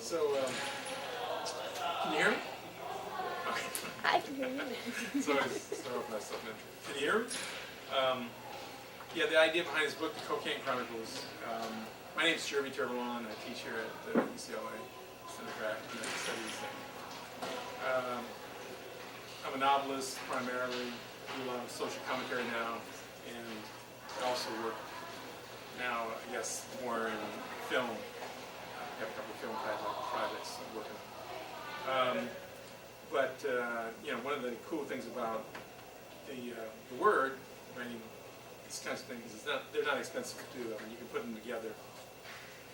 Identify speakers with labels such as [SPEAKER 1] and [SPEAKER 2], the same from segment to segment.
[SPEAKER 1] So, can you hear me? Okay.
[SPEAKER 2] I can hear you.
[SPEAKER 1] So I start off myself now. Can you hear me? Yeah, the idea behind this book, The Cocaine Chronicles. My name is Jervey Tervalon. I teach here at UCLA Center for African Studies. I'm a novelist primarily. I do a lot of social commentary now, and I also work now, I guess, more in film. I have a couple of film projects I'm working on. But you know, one of the cool things about the word, writing these kinds of things, is that they're not expensive to do. I mean, you can put them together,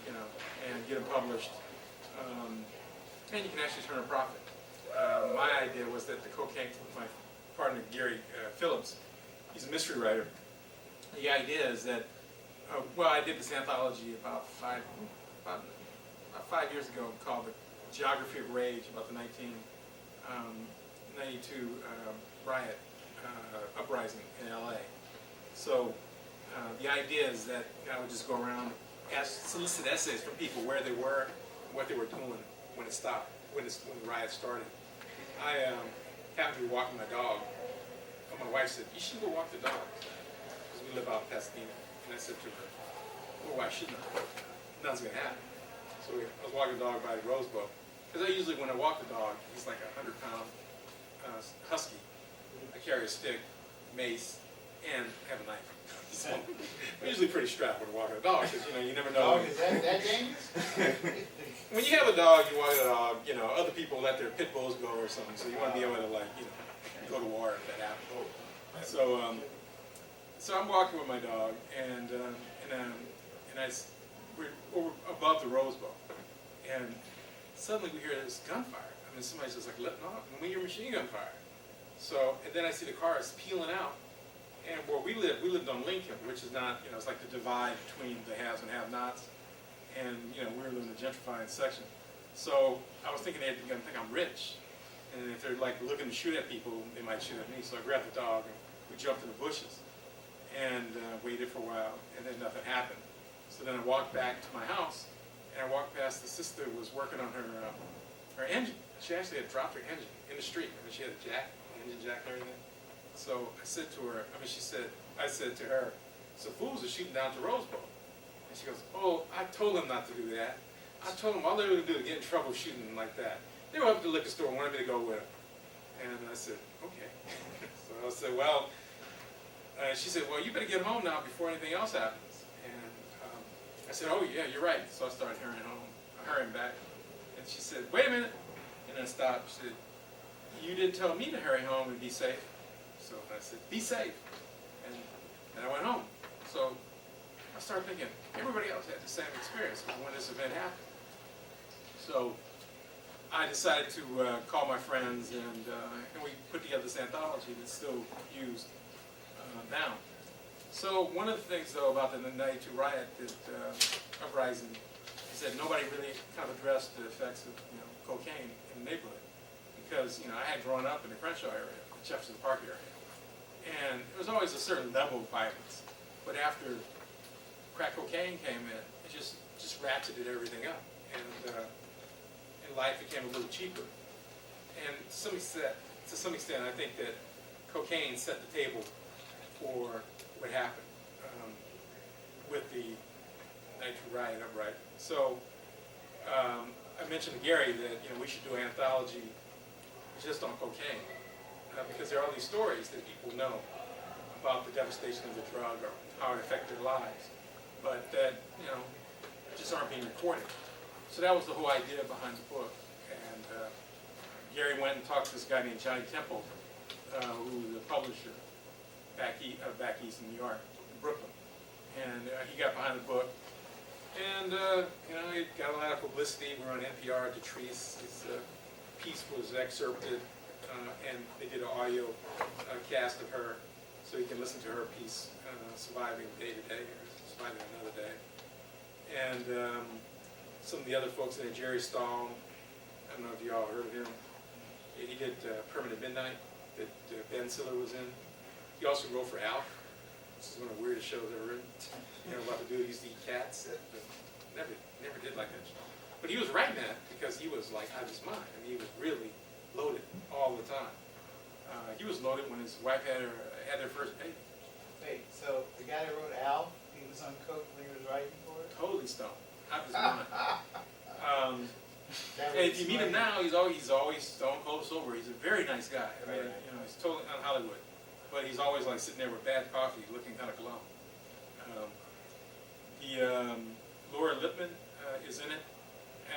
[SPEAKER 1] you know, and get them published, and you can actually turn a profit. My idea was that the cocaine, my partner Gary Phillips, he's a mystery writer. The idea is that, well, I did this anthology about five years ago called The Geography of Rage, about the 1992 riot uprising in LA. So the idea is that I would just go around, solicit essays from people where they were, what they were doing when it stopped, when the riot started. I happened to be walking my dog, and my wife said, "You should go walk the dog," because we live out in Pasadena. And I said to her, "Well, why shouldn't I? Nothing's going to happen." So I was walking the dog by the Rose Bowl. Because I usually, when I walk the dog, he's like a 100-pound husky. I carry a stick, mace, and have a knife. So I'm usually pretty strapped when I walk the dog, because you never know.
[SPEAKER 3] Dog, is that dangerous?
[SPEAKER 1] When you have a dog, you walk a dog, other people let their pit bulls go or something, so you want to be able to, go to war if that happens. So I'm walking with my dog, and we're over above the Rose Bowl, and suddenly we hear this gunfire. I mean, somebody's just like letting off, and we hear machine gun fire. So, and then I see the cars peeling out, and where we lived on Lincoln, which is not, it's like the divide between the haves and have-nots, and we were living in the gentrifying section. So I was thinking they're gonna think I'm rich, and if they're like looking to shoot at people, they might shoot at me. So I grabbed the dog and we jumped in the bushes, and waited for a while, and then nothing happened. So then I walked back to my house, and I walked past the sister who was working on her engine. She actually had dropped her engine in the street. I mean, she had a engine jack and everything. So I said to her, I said to her, "So fools are shooting down to Rose Bowl." And she goes, "Oh, I told them not to do that. I told them all they were going to do is get in trouble shooting like that. They were up at the liquor store and wanted me to go with them." And I said, "Okay." So I said, "Well," she said, "Well, you better get home now before anything else happens." And I said, "Oh, yeah, you're right." So I started hurrying back. And she said, "Wait a minute." And then I stopped. She said, "You didn't tell me to hurry home and be safe." So I said, "Be safe." And I went home. So I started thinking, everybody else had the same experience when this event happened. So I decided to call my friends, and we put together this anthology that's still used now. So one of the things, though, about the 92 riot, uprising, is that nobody really kind of addressed the effects of cocaine in the neighborhood. Because I had grown up in the Crenshaw area, the Jefferson Park area, and there was always a certain level of violence. But after crack cocaine came in, it just ratcheted everything up, and life became a little cheaper. And to some extent, I think that cocaine set the table for what happened with the 92 riot uprising. So I mentioned to Gary that we should do an anthology just on cocaine, because there are all these stories that people know about the devastation of the drug or how it affected their lives, but that just aren't being recorded. So that was the whole idea behind the book. And Gary went and talked to this guy named Johnny Temple, who was a publisher back east in New York, in Brooklyn, and he got behind the book. And it got a lot of publicity. We were on NPR. Deatrice, his piece was excerpted, and they did an audio cast of her, so you can listen to her piece, Surviving Day to Day, or Surviving Another Day. And some of the other folks in there, Jerry Stahl, I don't know if you all heard of him. He did Permanent Midnight that Ben Stiller was in. He also wrote for Alf. This is one of the weirdest shows I've ever written. About the dude who used to eat cats. Never did like that show. But he was writing that because he was like out of his mind. I mean, he was really loaded all the time. He was loaded when his wife had their first baby.
[SPEAKER 3] Wait, so the guy that wrote Alf, he was on coke when he was writing for it?
[SPEAKER 1] Totally stoned, out of his mind.
[SPEAKER 3] That
[SPEAKER 1] And
[SPEAKER 3] would
[SPEAKER 1] if you meet him
[SPEAKER 3] explain-
[SPEAKER 1] now, he's always stone cold sober. He's a very nice guy. I mean,
[SPEAKER 3] Right.
[SPEAKER 1] you know, he's totally on Hollywood, but he's always like sitting there with bad coffee, looking kind of glum. Laura Lippman is in it,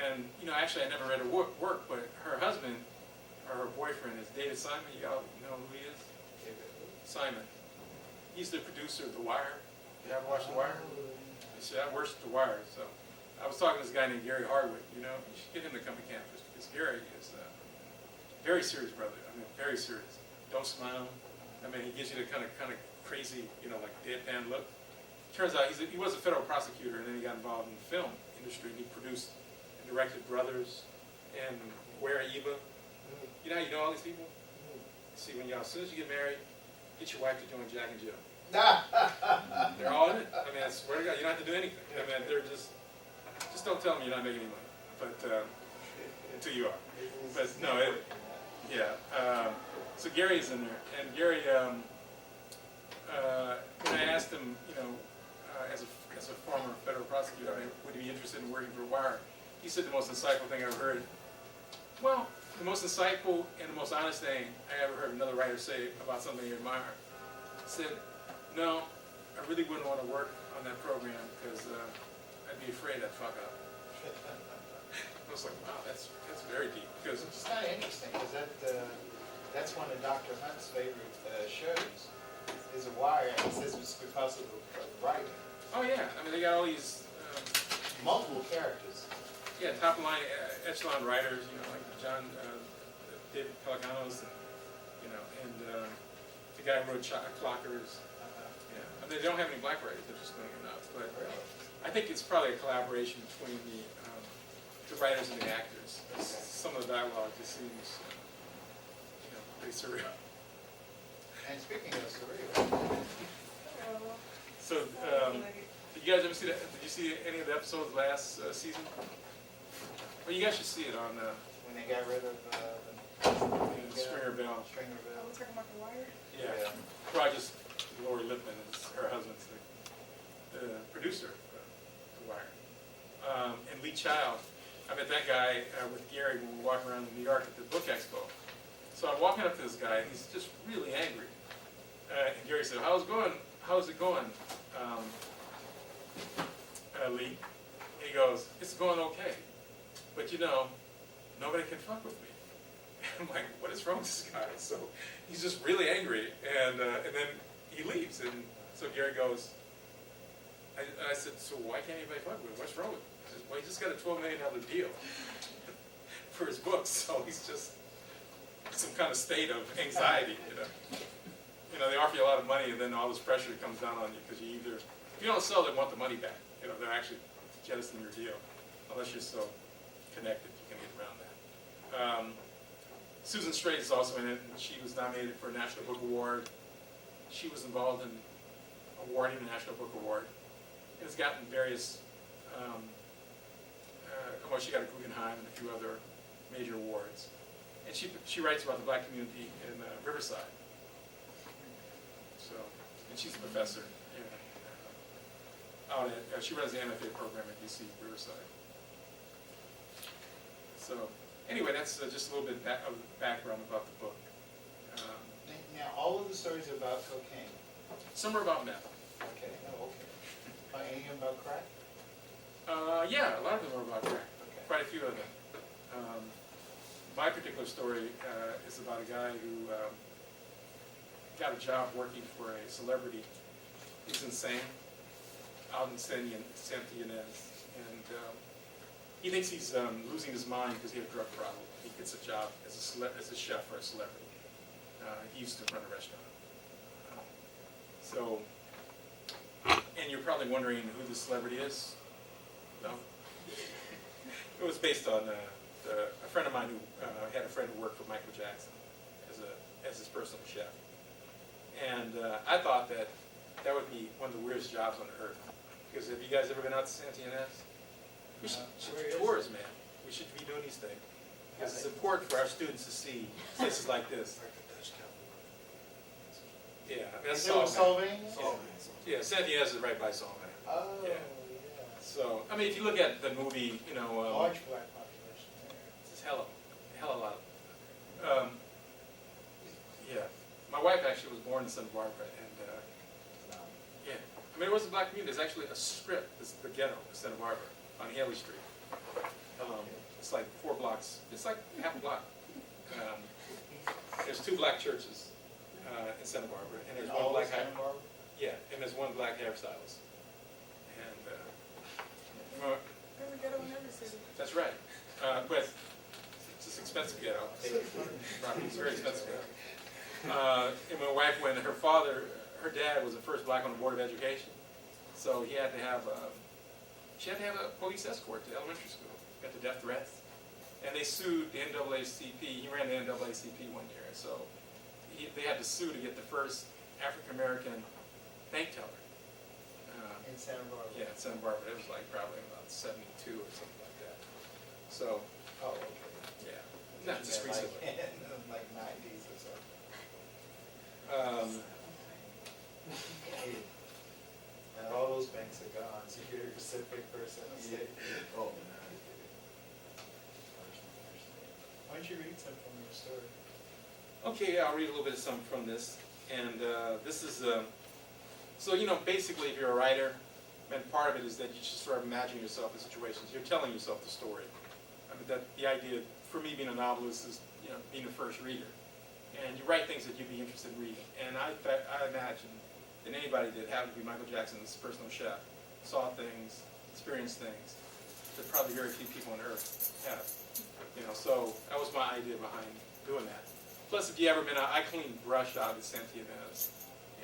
[SPEAKER 1] and you know, actually, I never read her work, but her husband or her boyfriend is David Simon. Y'all know who he is? Simon. He's the producer of The Wire. You ever watch The Wire? See, I worship The Wire, so I was talking to this guy named Gary Hardwick. You know, you should get him to come to campus because Gary is very serious, brother. I mean, very serious. Don't smile. I mean, he gives you the kind of crazy, you know, like deadpan look. Turns out he was a federal prosecutor, and then he got involved in the film industry. He produced and directed Brothers and Where Eva. You know how you know all these people? See, as soon as you get married, get your wife to join Jack and Jill. They're all in it. I mean, I swear to God, you don't have to do anything. I mean, they're just don't tell them you're not making any money, but until you are. But no, yeah. So Gary is in there, and Gary, when I asked him, you know, as a former federal prosecutor, I mean, would he be interested in working for Wire? He said the most insightful thing I ever heard. Well, the most insightful and the most honest thing I ever heard another writer say about something you admire. He said, no, I really wouldn't want to work on that program because I'd be afraid I'd fuck up. I was like, wow, that's very deep. Because
[SPEAKER 3] It's kind of interesting, because that's one of Dr. Hunt's favorite shows, is A Wire, and he says it's because of the writing.
[SPEAKER 1] oh yeah, I mean they got all these
[SPEAKER 3] Multiple characters.
[SPEAKER 1] yeah top line echelon writers, you know, like David Pelicanos, and you know, and the guy who wrote Clockers. Yeah, I mean they don't have any black writers, interestingly enough, but I think it's probably a collaboration between the writers and the actors. Some of the dialogue just seems, you know, pretty surreal.
[SPEAKER 3] And speaking of surreal,
[SPEAKER 1] So, did you guys ever see that? Did you see any of the episodes last season? Well, you guys should see it on
[SPEAKER 3] when they got rid of
[SPEAKER 1] Stringer Bell.
[SPEAKER 3] Stringer
[SPEAKER 2] Oh,
[SPEAKER 3] Bell.
[SPEAKER 2] we're talking about The Wire?
[SPEAKER 1] Yeah. Well, Laura Lippman is her husband's the producer of The Wire. And Lee Child. I met that guy with Gary when we were walking around New York at the Book Expo. So I'm walking up to this guy, and he's just really angry. And Gary said, how's it going, Lee? And he goes, it's going okay. But you know, nobody can fuck with me. I'm like, what is wrong with this guy? So he's just really angry, and then he leaves. And so Gary goes, I said, so why can't anybody fuck with him? What's wrong with him? He says, well, he just got a $12 million deal for his books, so he's just some kind of state of anxiety, you know. You know, they offer you a lot of money, and then all this pressure comes down on you because if you don't sell, they want the money back. You know, they're actually jettisoning your deal, unless you're so connected, you can get around that. Susan Strait is also in it, and she was nominated for a National Book Award. She was involved in awarding the National Book Award. And has gotten various, well, she got a Guggenheim and a few other major awards. And she writes about the black community in Riverside. So, and she's a professor. She runs the MFA program at UC Riverside. So, anyway, that's just a little bit of background about the book.
[SPEAKER 3] Now, all of the stories are about cocaine.
[SPEAKER 1] Some are about meth.
[SPEAKER 3] Okay, oh, okay. Any of them about crack?
[SPEAKER 1] Yeah, a lot of them are about crack.
[SPEAKER 3] Okay.
[SPEAKER 1] Quite a few of them. My particular story is about a guy who got a job working for a celebrity. He's insane, out in San Ynez, and he thinks he's losing his mind because he had a drug problem. He gets a job as a chef for a celebrity. He used to run a restaurant. And you're probably wondering who the celebrity is. No. It was based on a friend of mine who had a friend who worked for Michael Jackson as his personal chef. And I thought that would be one of the weirdest jobs on earth. Because have you guys ever been out to Santa Ynez? We should
[SPEAKER 3] Where
[SPEAKER 1] do
[SPEAKER 3] is
[SPEAKER 1] tours,
[SPEAKER 3] it?
[SPEAKER 1] man. We should be doing these things. Because it's important for our students to see places like this. Yeah, that's
[SPEAKER 3] Is it with
[SPEAKER 1] Sylvania.
[SPEAKER 3] Sylvania?
[SPEAKER 1] Yeah, San Diego is right by Sylvania.
[SPEAKER 3] Oh,
[SPEAKER 1] Yeah.
[SPEAKER 3] yeah.
[SPEAKER 1] So, I mean, if you look at the movie, you know,
[SPEAKER 3] Large black population there.
[SPEAKER 1] it's a hell of a lot. Yeah, my wife actually was born in Santa Barbara, and yeah, I mean, it was a black community. There's actually a strip, the ghetto in Santa Barbara on Haley Street. It's like 4 blocks. It's like half a block. There's 2 black churches in Santa Barbara, and there's one black
[SPEAKER 3] Santa Barbara?
[SPEAKER 1] yeah, and there's 1 black hairstylist. And well,
[SPEAKER 2] Every ghetto in every city.
[SPEAKER 1] that's right. But it's just expensive ghetto. It's very expensive ghetto. And my wife, when her dad was the first black on the Board of Education, so she had to have a police escort to elementary school. Got the death threats. And they sued the NAACP. He ran the NAACP one year, so they had to sue to get the first African-American bank teller.
[SPEAKER 3] In Santa Barbara?
[SPEAKER 1] Yeah, in Santa Barbara. It was like probably about 72 or something like that. So,
[SPEAKER 3] Oh, okay.
[SPEAKER 1] yeah. Not just
[SPEAKER 3] Yeah,
[SPEAKER 1] recently.
[SPEAKER 3] Like in the like 90s or something. And all those banks are gone, so you're a Pacific person.
[SPEAKER 4] Oh,
[SPEAKER 3] Why don't you read some from your story?
[SPEAKER 1] Okay, yeah, I'll read a little bit of something from this. And this is, so, you know, basically if you're a writer, and part of it is that you should sort of imagine yourself in situations. You're telling yourself the story. I mean, that the idea, for me being a novelist, is, you know, being the first reader. And you write things that you'd be interested in reading. And I imagine that anybody that happened to be Michael Jackson's personal chef saw things, experienced things that probably very few people on earth have. You know, so that was my idea behind doing that. Plus, if you ever been out, I cleaned brush out at Santa Ynez,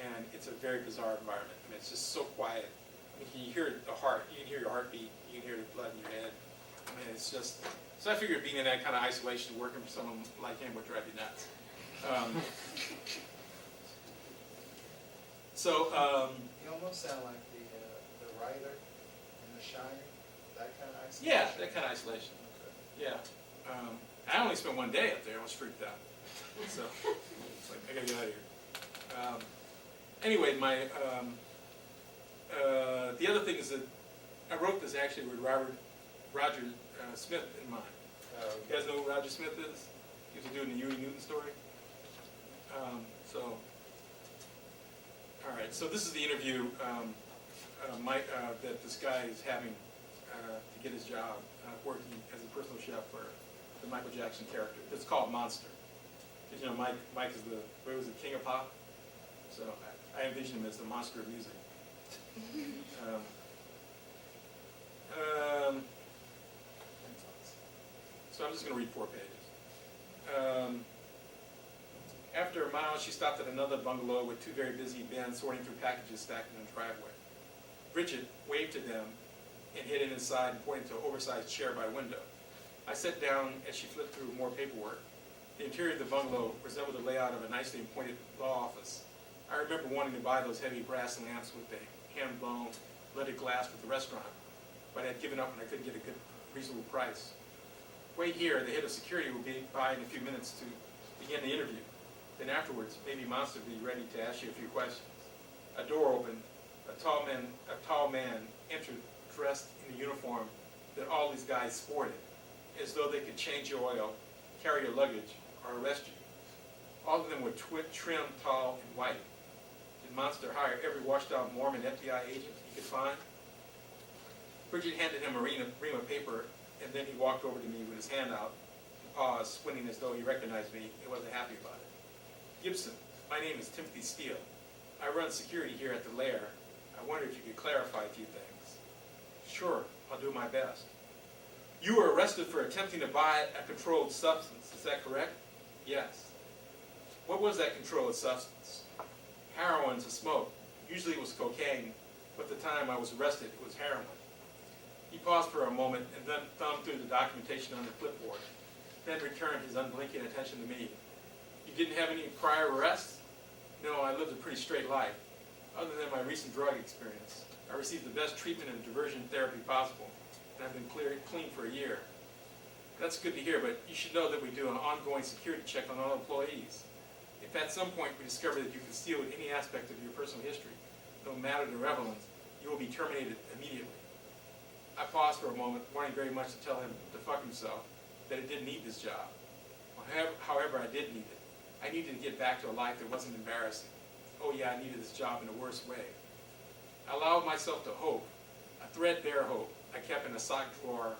[SPEAKER 1] and it's a very bizarre environment. I mean, it's just so quiet. I mean, you hear the heart, you can hear your heartbeat, you can hear the blood in your head. I mean, it's just, so I figured being in that kind of isolation, working for someone like him would drive you nuts.
[SPEAKER 3] You almost sound like the writer in The Shining, that kind of isolation.
[SPEAKER 1] Yeah, that kind of isolation. Yeah. I only spent 1 day up there. I was freaked out. So it's like, I gotta get out of here. Anyway, the other thing is that I wrote this actually with Roger Smith in mind. You guys know who Roger Smith is? He was a dude in the Huey Newton story. All right, so this is the interview that this guy is having to get his job working as a personal chef for the Michael Jackson character. It's called Monster. Because, you know, Mike is the king of pop. So I envision him as the monster of music. So I'm just going to read 4 pages. After a mile, she stopped at another bungalow with 2 very busy men sorting through packages stacked in the driveway. Bridget waved to them and hid inside and pointed to an oversized chair by a window. I sat down as she flipped through more paperwork. The interior of the bungalow resembled the layout of a nicely appointed law office. I remember wanting to buy those heavy brass lamps with the hand-blown leaded glass for the restaurant, but I had given up when I couldn't get a good, reasonable price. Wait here, the head of security will be by in a few minutes to begin the interview. Then afterwards, maybe Monster will be ready to ask you a few questions. A door opened. A tall man entered, dressed in the uniform that all these guys sported, as though they could change your oil, carry your luggage, or arrest you. All of them were trim, tall, and white. Did Monster hire every washed-out Mormon FBI agent he could find? Bridget handed him a ream of paper, and then he walked over to me with his hand out and paused, squinting as though he recognized me and wasn't happy about it. Gibson, my name is Timothy Steele. I run security here at the lair. I wonder if you could clarify a few things. Sure, I'll do my best. You were arrested for attempting to buy a controlled substance, is that correct? Yes. What was that controlled substance? Heroin to smoke. Usually it was cocaine, but the time I was arrested, it was heroin. He paused for a moment and then thumbed through the documentation on the clipboard, then returned his unblinking attention to me. You didn't have any prior arrests? No, I lived a pretty straight life. Other than my recent drug experience, I received the best treatment and diversion therapy possible. and I've been clean for a year. That's good to hear, but you should know that we do an ongoing security check on all employees. If at some point we discover that you concealed any aspect of your personal history, no matter the relevance, you will be terminated immediately. I paused for a moment, wanting very much to tell him to fuck himself, that I didn't need this job. However, I did need it. I needed to get back to a life that wasn't embarrassing. Oh yeah, I needed this job in a worse way. I allowed myself to hope, a threadbare hope I kept in a sock drawer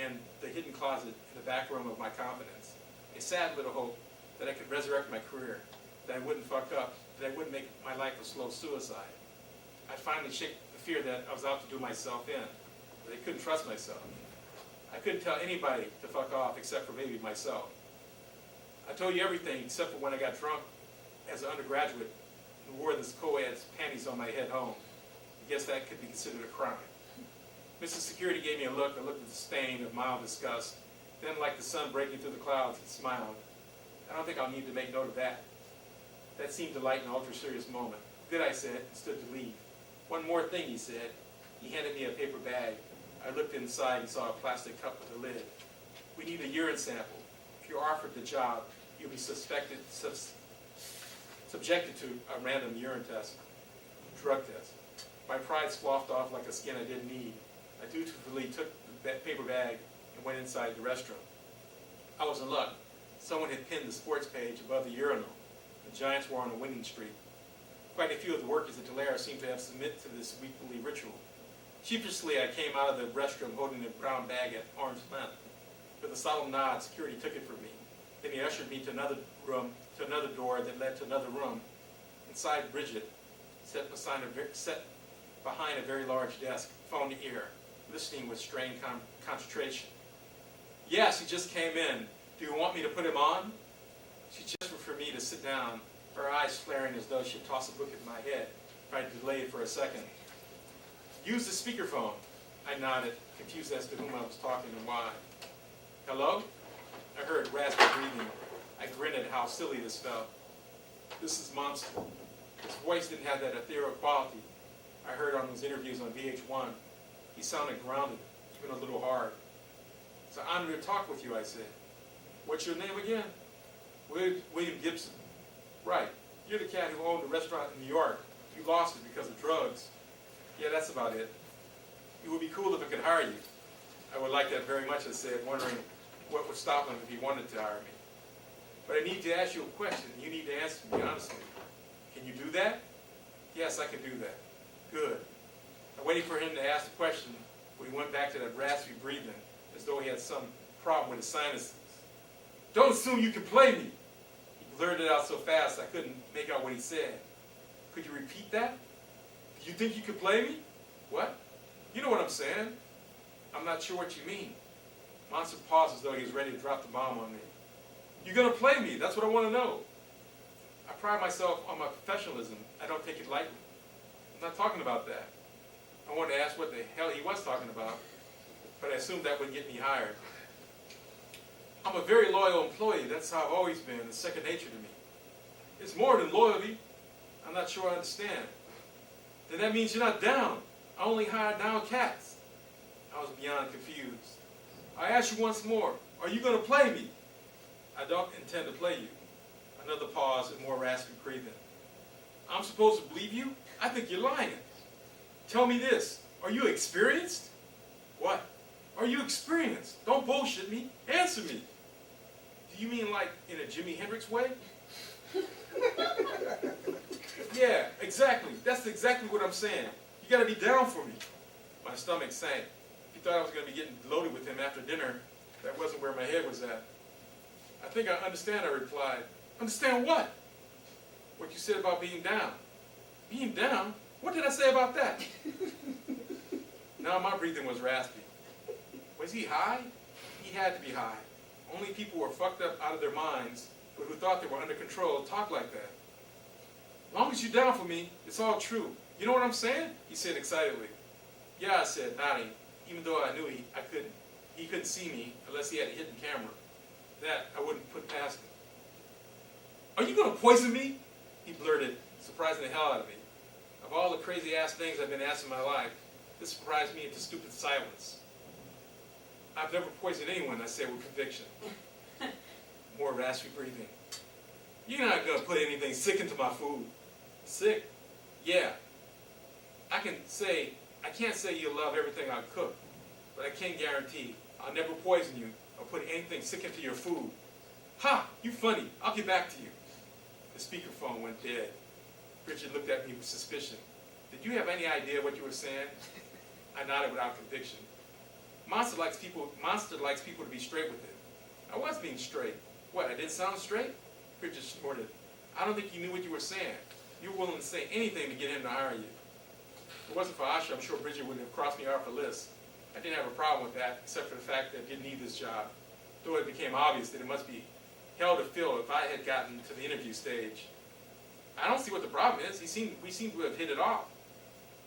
[SPEAKER 1] and the hidden closet in the back room of my confidence. A sad little hope that I could resurrect my career, that I wouldn't fuck up, that I wouldn't make my life a slow suicide. I'd finally shake the fear that I was out to do myself in, but I couldn't trust myself. I couldn't tell anybody to fuck off except for maybe myself. I told you everything except for when I got drunk as an undergraduate and wore this co-ed's panties on my head home. I guess that could be considered a crime. Mrs. Security gave me a look with disdain of mild disgust. Then, like the sun breaking through the clouds, he smiled. I don't think I'll need to make note of that. That seemed to lighten an ultra-serious moment. Good, I said, and stood to leave. One more thing, he said. He handed me a paper bag. I looked inside and saw a plastic cup with a lid. We need a urine sample. If you're offered the job, you'll be subjected to a random urine test, drug test. My pride sloughed off like a skin I didn't need. I dutifully took the paper bag and went inside the restroom. I was in luck. Someone had pinned the sports page above the urinal. The Giants were on a winning streak. Quite a few of the workers at Deatrice seemed to have submitted to this weekly ritual. Sheepishly, I came out of the restroom holding a brown bag at arm's length. With a solemn nod, security took it from me. Then he ushered me to another room, to another door that led to another room. Inside, Bridget sat behind a very large desk, phone to ear, listening with strained concentration. Yes, he just came in. Do you want me to put him on? She gestured for me to sit down, her eyes flaring as though she'd toss a book at my head, tried to delay it for a second. Use the speakerphone. I nodded, confused as to whom I was talking and why. Hello? I heard raspy breathing. I grinned at how silly this felt. This is Monster. His voice didn't have that ethereal quality I heard on those interviews on VH1. He sounded grounded, even a little hard. It's an honor to talk with you, I said. What's your name again? William Gibson. Right. You're the cat who owned the restaurant in New York. You lost it because of drugs. Yeah, that's about it. It would be cool if I could hire you. I would like that very much, I said, wondering what would stop him if he wanted to hire me. But I need to ask you a question, and you need to answer me honestly. Can you do that? Yes, I can do that. Good. I waited for him to ask the question when he went back to that raspy breathing, as though he had some problem with his sinuses. Don't assume you can play me. He blurted it out so fast I couldn't make out what he said. Could you repeat that? Do you think you could play me? What? You know what I'm saying. I'm not sure what you mean. Monster paused as though he was ready to drop the bomb on me. You're going to play me. That's what I want to know. I pride myself on my professionalism. I don't take it lightly. I'm not talking about that. I wanted to ask what the hell he was talking about, but I assumed that would get me hired. I'm a very loyal employee. That's how I've always been. It's second nature to me. It's more than loyalty. I'm not sure I understand. Then that means you're not down. I only hire down cats. I was beyond confused. I ask you once more, are you going to play me? I don't intend to play you. Another pause and more raspy breathing. I'm supposed to believe you? I think you're lying. Tell me this, are you experienced? What? Are you experienced? Don't bullshit me. Answer me. Do you mean like in a Jimi Hendrix way? Yeah, exactly. That's exactly what I'm saying. You gotta be down for me. My stomach sank. He thought I was gonna be getting loaded with him after dinner. That wasn't where my head was at. I think I understand, I replied. Understand what? What you said about being down. Being down? What did I say about that? Now my breathing was raspy. Was he high? He had to be high. Only people who were fucked up out of their minds, but who thought they were under control, talk like that. As long as you're down for me, it's all true. You know what I'm saying? He said excitedly. Yeah, I said, nodding, even though I knew he couldn't see me unless he had a hidden camera. That I wouldn't put past him. Are you going to poison me? He blurted, surprising the hell out of me. Of all the crazy-ass things I've been asked in my life, this surprised me into stupid silence. I've never poisoned anyone, I say with conviction. More raspy breathing. You're not going to put anything sick into my food. Sick? Yeah. I can't say you'll love everything I cook, but I can guarantee I'll never poison you or put anything sick into your food. Ha! You funny. I'll get back to you. The speakerphone went dead. Bridget looked at me with suspicion. Did you have any idea what you were saying? I nodded without conviction. Monster likes people to be straight with it. I was being straight. What, I didn't sound straight? Bridget snorted. I don't think you knew what you were saying. You were willing to say anything to get him to hire you. If it wasn't for Asha, I'm sure Bridget would have crossed me off the list. I didn't have a problem with that, except for the fact that I didn't need this job. Though it became obvious that it must be hell to fill if I had gotten to the interview stage. I don't see what the problem is. We seem to have hit it off.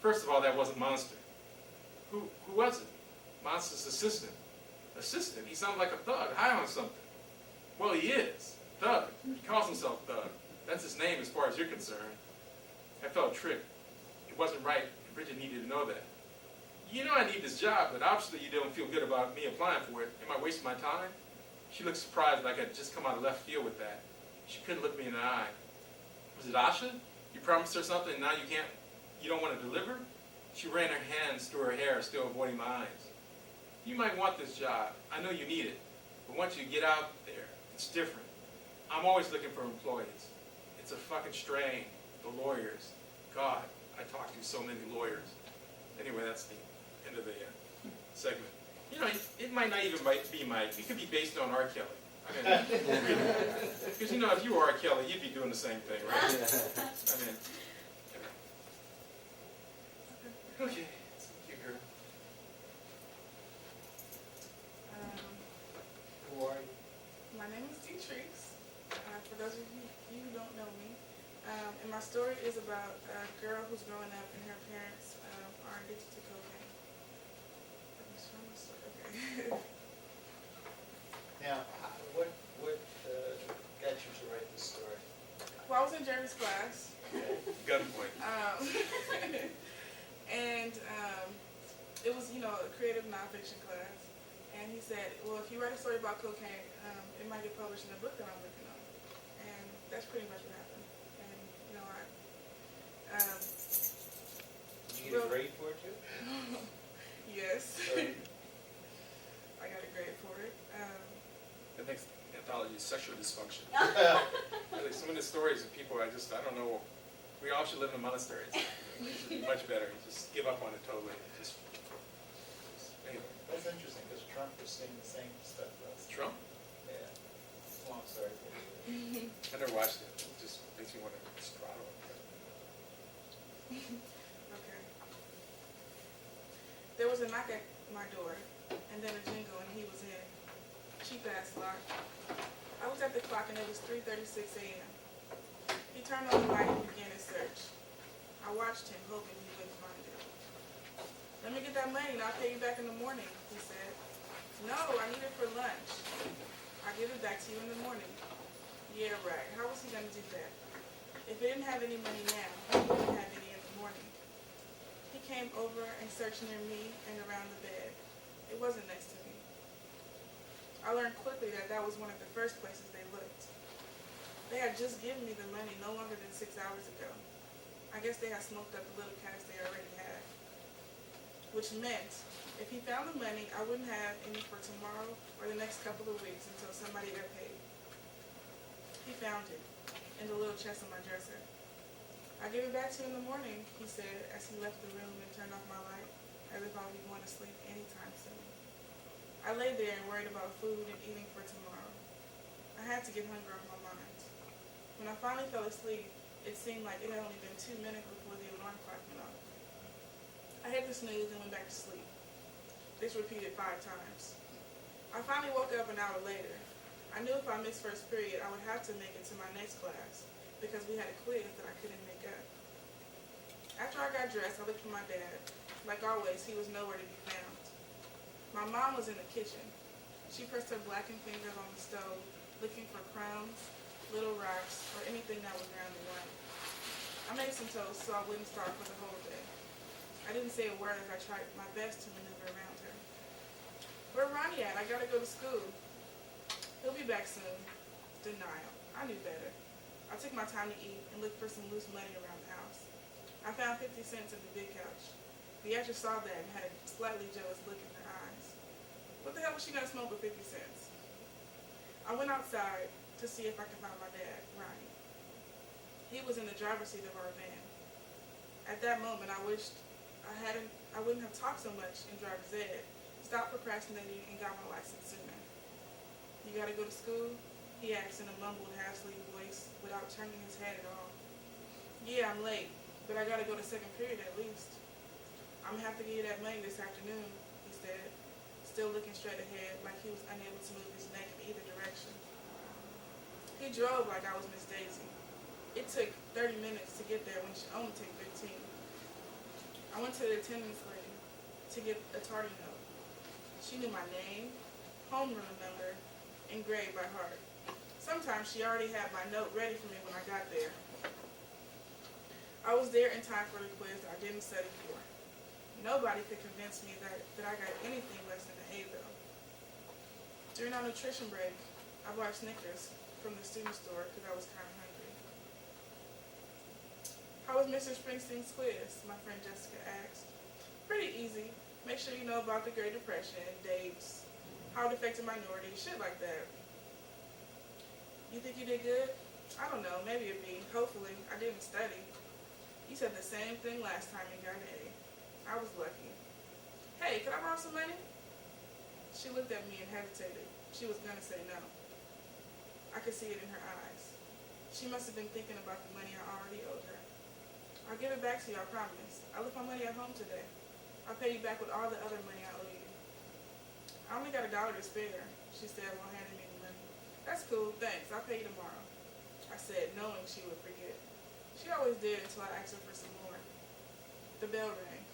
[SPEAKER 1] First of all, that wasn't Monster. Who was it? Monster's assistant. Assistant? He sounds like a thug, high on something. Well, he is. Thug. He calls himself Thug. That's his name as far as you're concerned. I felt tricked. It wasn't right, and Bridget needed to know that. You know I need this job, but obviously you don't feel good about me applying for it. Am I wasting my time? She looked surprised like I'd just come out of left field with that. She couldn't look me in the eye. Was it Asha? You promised her something and now you don't want to deliver? She ran her hands through her hair, still avoiding my eyes. You might want this job. I know you need it. But once you get out there, it's different. I'm always looking for employees. It's a fucking strain. The lawyers. God, I talk to so many lawyers. Anyway, that's the end of the segment. You know, it might not even be Mike. It could be based on R. Kelly. Because, you know, if you were R. Kelly, you'd be doing the same thing, right? I mean, okay. Thank you, girl.
[SPEAKER 3] Who are you?
[SPEAKER 2] My name is Deatrice. For those of you who don't know me, and my story is about a girl who's growing up and her parents are addicted to cocaine. Okay.
[SPEAKER 3] Now, what got you to write this story?
[SPEAKER 2] Well, I was in Jervey's class.
[SPEAKER 1] Gunpoint.
[SPEAKER 2] And it was, you know, a creative nonfiction class. And he said, well, if you write a story about cocaine, it might get published in a book that I'm working on. And that's pretty much what happened. And, you know,
[SPEAKER 3] Did you get a grade for it too?
[SPEAKER 2] yes. I got a grade for it.
[SPEAKER 1] The next anthology is sexual dysfunction. Like some of the stories of people, I don't know. We all should live in monasteries. Much better. Just give up on it totally. Just anyway.
[SPEAKER 3] That's interesting because Trump was saying the same stuff.
[SPEAKER 1] Trump?
[SPEAKER 3] Yeah. Long story.
[SPEAKER 1] I never watched it. It just makes me want to throttle it.
[SPEAKER 2] Okay. There was a knock at my door, and then a jingle, and he was in. Cheap ass lock. I looked at the clock, and it was 3:36 a.m. He turned on the light and began his search. I watched him, hoping he wouldn't find it. Let me get that money, and I'll pay you back in the morning, he said. No, I need it for lunch. I'll give it back to you in the morning. Yeah, right. How was he going to do that? If he didn't have any money now, he wouldn't have any in the morning. He came over and searched near me and around the bed. It wasn't next to me. I learned quickly that that was one of the first places they looked. They had just given me the money no longer than 6 hours ago. I guess they had smoked up the little cash they already had. Which meant, if he found the money, I wouldn't have any for tomorrow or the next couple of weeks until somebody got paid. He found it in the little chest on my dresser. I'll give it back to you in the morning, he said as he left the room and turned off my light, as if I would be going to sleep anytime soon. I lay there and worried about food and eating for tomorrow. I had to get hunger off my mind. When I finally fell asleep, it seemed like it had only been 2 minutes before the alarm clock went off. I hit the snooze and went back to sleep. This repeated 5 times. I finally woke up an hour later. I knew if I missed first period, I would have to make it to my next class because we had a quiz that I couldn't make up. After I got dressed, I looked for my dad. Like always, he was nowhere to be found. My mom was in the kitchen. She pressed her blackened fingers on the stove, looking for crumbs, little rocks, or anything that was around the lamp. I made some toast so I wouldn't starve for the whole day. I didn't say a word as I tried my best to maneuver around her. Where Ronnie at? I gotta go to school. He'll be back soon. Denial. I knew better. I took my time to eat and looked for some loose money around the house. I found 50 cents in the big couch. Deatrice saw that and had a slightly jealous look in her eyes. What the hell was she gonna smoke with 50 cents? I went outside to see if I could find my dad, Ronnie. He was in the driver's seat of our van. At that moment, I wished I wouldn't have talked so much in driver's ed, stopped procrastinating, and got my license sooner. You gotta go to school? He asked in a mumbled, half-sleep voice without turning his head at all. Yeah, I'm late, but I gotta go to second period at least. I'm gonna have to get you that money this afternoon, he said, still looking straight ahead like he was unable to move his neck in either direction. He drove like I was Miss Daisy. It took 30 minutes to get there when it should only take 15. I went to the attendance lady to get a tardy note. She knew my name, homeroom number, and grade by heart. Sometimes she already had my note ready for me when I got there. I was there in time for the quiz that I didn't study for. Nobody could convince me that I got anything less than an A though. During our nutrition break, I bought Snickers from the student store because I was kind of hungry. How was Mr. Springsteen's quiz? My friend Jessica asked. Pretty easy. Make sure you know about the Great Depression, dates, how it affected minorities, shit like that. You think you did good? I don't know, maybe a B. Hopefully. I didn't study. You said the same thing last time and got an A. I was lucky. Hey, could I borrow some money? She looked at me and hesitated. She was gonna say no. I could see it in her eyes. She must have been thinking about the money I already owed her. I'll give it back to you, I promise. I left my money at home today. I'll pay you back with all the other money I owe you. I only got $1 to spare, she said while handing me the money. That's cool, thanks. I'll pay you tomorrow. I said, knowing she would forget. She always did until I asked her for some more. The bell rang.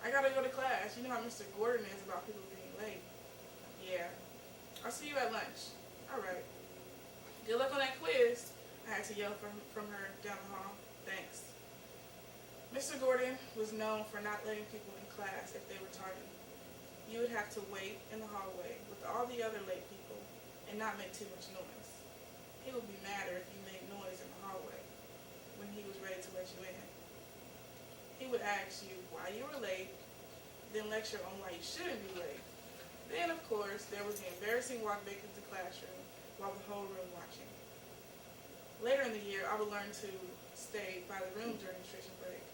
[SPEAKER 2] I gotta go to class. You know how Mr. Gordon is about people being late. Yeah. I'll see you at lunch. All right. Good luck on that quiz. I had to yell from her down the hall. Thanks. Mr. Gordon was known for not letting people in class if they were tardy. You would have to wait in the hallway with all the other late people and not make too much noise. He would be madder if you made noise in the hallway when he was ready to let you in. He would ask you why you were late, then lecture on why you shouldn't be late. Then, of course, there was the embarrassing walk back into the classroom while the whole room watching. Later in the year, I would learn to stay by the room during nutrition break.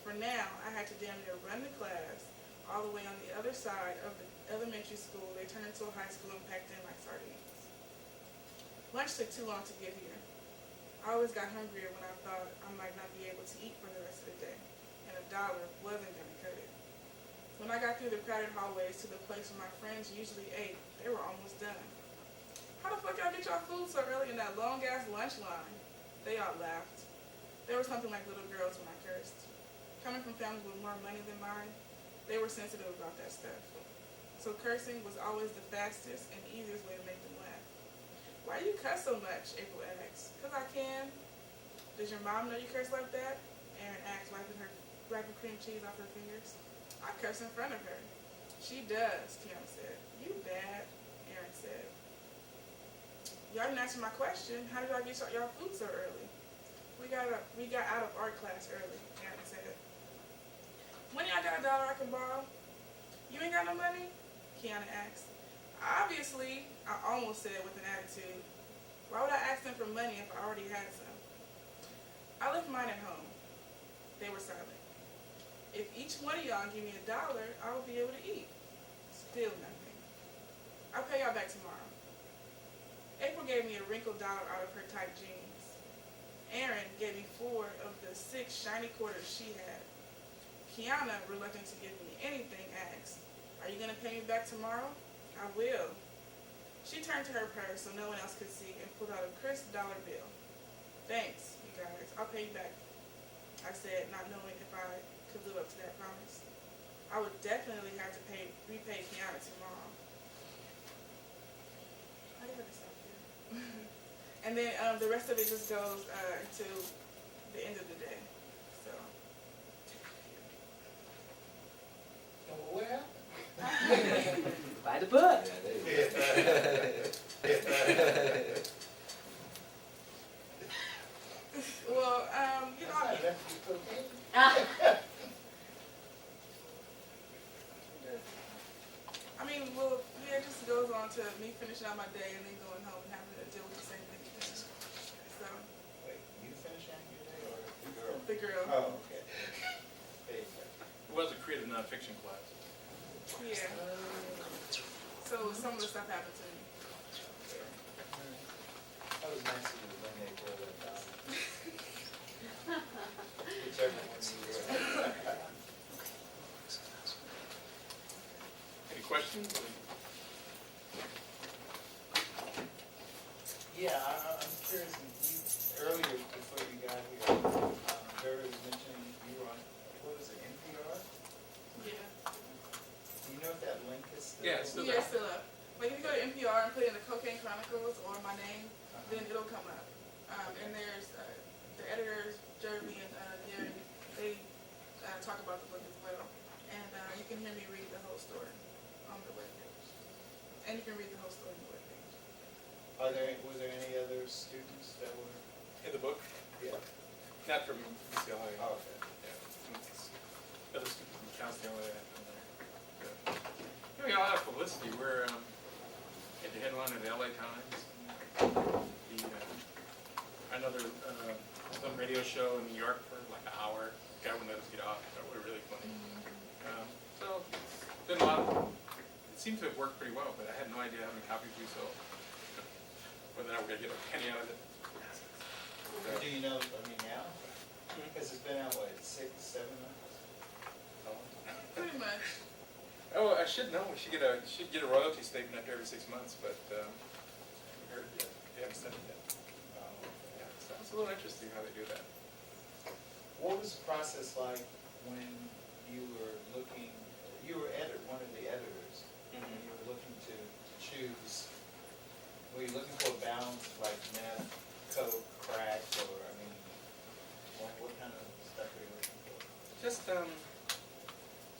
[SPEAKER 2] For now, I had to damn near run to class all the way on the other side of the elementary school they turned into a high school and packed in like sardines. Lunch took too long to get here. I always got hungrier when I thought I might not be able to eat for the rest of the day, and $1 wasn't going to cut it. When I got through the crowded hallways to the place where my friends usually ate, they were almost done. How the fuck y'all get y'all food so early in that long-ass lunch line? They all laughed. They were something like little girls when I cursed. Coming from families with more money than mine, they were sensitive about that stuff. So cursing was always the fastest and easiest way to make them laugh. Why do you cuss so much? April asked. 'Cause I can. Does your mom know you curse like that? Erin asked, wiping cream cheese off her fingers. I curse in front of her. She does, Tiana said. You bad, Erin said. Y'all didn't answer my question. How did y'all get y'all food so early? We got out of art class early, Erin said. When y'all got $1 I can borrow? You ain't got no money? Kiana asked. Obviously, I almost said with an attitude. Why would I ask them for money if I already had some? I left mine at home. They were silent. If each one of y'all give me $1, I will be able to eat. Still nothing. I'll pay y'all back tomorrow. April gave me a wrinkled $1 out of her tight jeans. Erin gave me 4 of the 6 shiny quarters she had. Kiana, reluctant to give me anything, asked, are you going to pay me back tomorrow? I will. She turned to her purse so no one else could see and pulled out a crisp $1 bill. Thanks, you guys. I'll pay you back, I said, not knowing if I could live up to that promise. I would definitely have to repay Kiana tomorrow. I did have to stop here. And then the rest of it just goes until the end of the day. So.
[SPEAKER 3] What happened?
[SPEAKER 4] By the book.
[SPEAKER 2] finishing out my day and then going home and having to deal with the same thing again. So,
[SPEAKER 3] Wait, you finish out your day or the girl?
[SPEAKER 2] the girl.
[SPEAKER 3] Oh, okay. There you go.
[SPEAKER 1] It was a creative nonfiction class.
[SPEAKER 2] Yeah. So some of the stuff happened to me.
[SPEAKER 3] That was nice of you when they were that down. Whichever one you were.
[SPEAKER 1] Any questions?
[SPEAKER 3] Yeah, I'm curious, earlier before you got here, Jervey was mentioning you were on, what was it, NPR?
[SPEAKER 2] Yeah.
[SPEAKER 3] Do you know if that link is still?
[SPEAKER 1] Yeah, it's still
[SPEAKER 2] Yeah,
[SPEAKER 1] there.
[SPEAKER 2] it's still up. Like if you go to NPR and put in the Cocaine Chronicles or my name, then it'll come up. And there's the editors, Jervey and Gary, they talk about the book as well. And you can hear me read the whole story on the webpage. And you can read the whole story on the webpage.
[SPEAKER 3] Was there any other students that were?
[SPEAKER 1] In the book?
[SPEAKER 3] Yeah.
[SPEAKER 1] Not from UCLA.
[SPEAKER 3] Oh, okay.
[SPEAKER 1] Yeah. Other students from Cal State in there. Yeah. We got a lot of publicity. We're at the headline of the LA Times. Another some radio show in New York for like an hour. Guy wouldn't let us get off. That was really funny. So it's been a lot of, it seems to have worked pretty well, but I had no idea how many copies we sold. Whether or not we're gonna get a penny out of it. So,
[SPEAKER 3] Do you know, now? Because it's been out, what, 6, 7 months?
[SPEAKER 2] Pretty much.
[SPEAKER 1] oh, I should know. We should get a royalty statement after every 6 months, but I haven't heard it yet. They haven't sent it yet. Yeah, so it's a little interesting how they do that.
[SPEAKER 3] What was the process like when you were looking, you were one of the editors, and you were looking to choose, were you looking for a balance like meth, coke, crack, or, what kind of stuff were you looking for?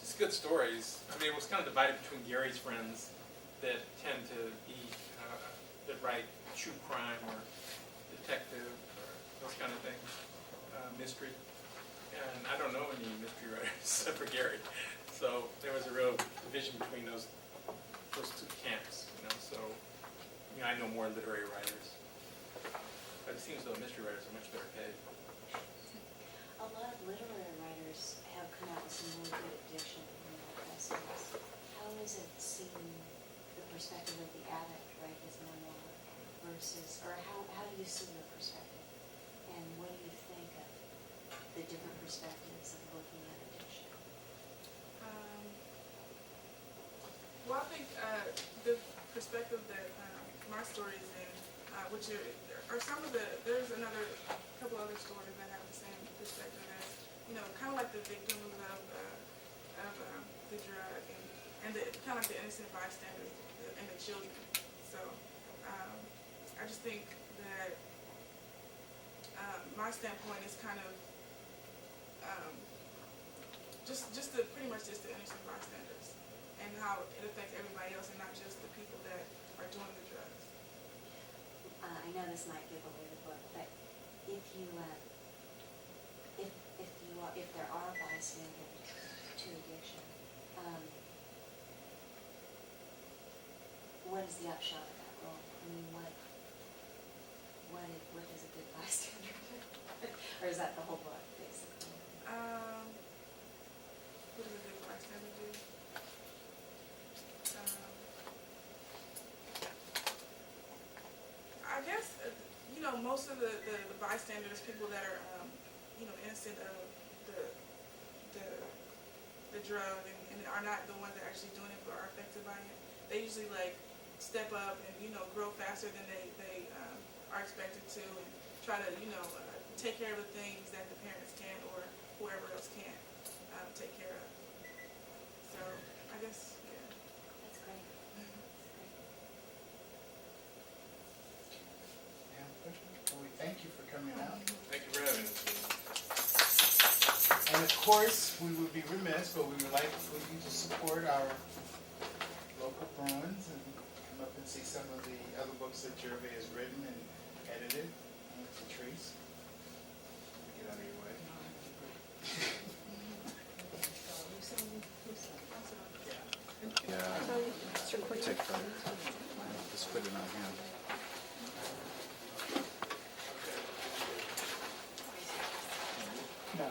[SPEAKER 1] Just good stories. I mean, it was kind of divided between Gary's friends that tend to be that write true crime or detective or those kind of things, mystery. And I don't know any mystery writers except for Gary. So there was a real division between those two camps, So, I know more literary writers. But it seems though mystery writers are much better paid.
[SPEAKER 4] A lot of literary writers have come out with some really good addiction essays. How is it seeing the perspective of the addict write his memoir versus, or how do you see your perspective? And what do you think of the different perspectives of looking at addiction?
[SPEAKER 2] Well, I think the perspective that my story is in, which are some of there's another couple other stories that have the same perspective as, kind of like the victims of the drug and kind of like the innocent bystanders and the children. So I just think that my standpoint is kind of just the pretty much just the innocent bystanders and how it affects everybody else and not just the people that are doing the drugs.
[SPEAKER 4] I know this might give away the book, but if there are bystanders to addiction, what is the upshot of that role? I mean, what is a good bystander do? Or is that the whole book, basically?
[SPEAKER 2] What does a good bystander do? I guess, most of the bystanders, people that are, innocent of the drug and are not the ones that are actually doing it but are affected by it, they usually step up and, grow faster than they are expected to and try to, take care of the things that the parents can't or whoever else can't take care of. So, I guess, yeah.
[SPEAKER 4] That's great.
[SPEAKER 3] Well, we thank you for coming out.
[SPEAKER 1] Thank you for having us.
[SPEAKER 3] And of course, we would be remiss, but we would like for you to support our local Bruins and come up and see some of the other books that Jervey has written and edited. Deatrice, get out of your way.
[SPEAKER 5] Yeah. Take that. This put it on him.
[SPEAKER 6] No.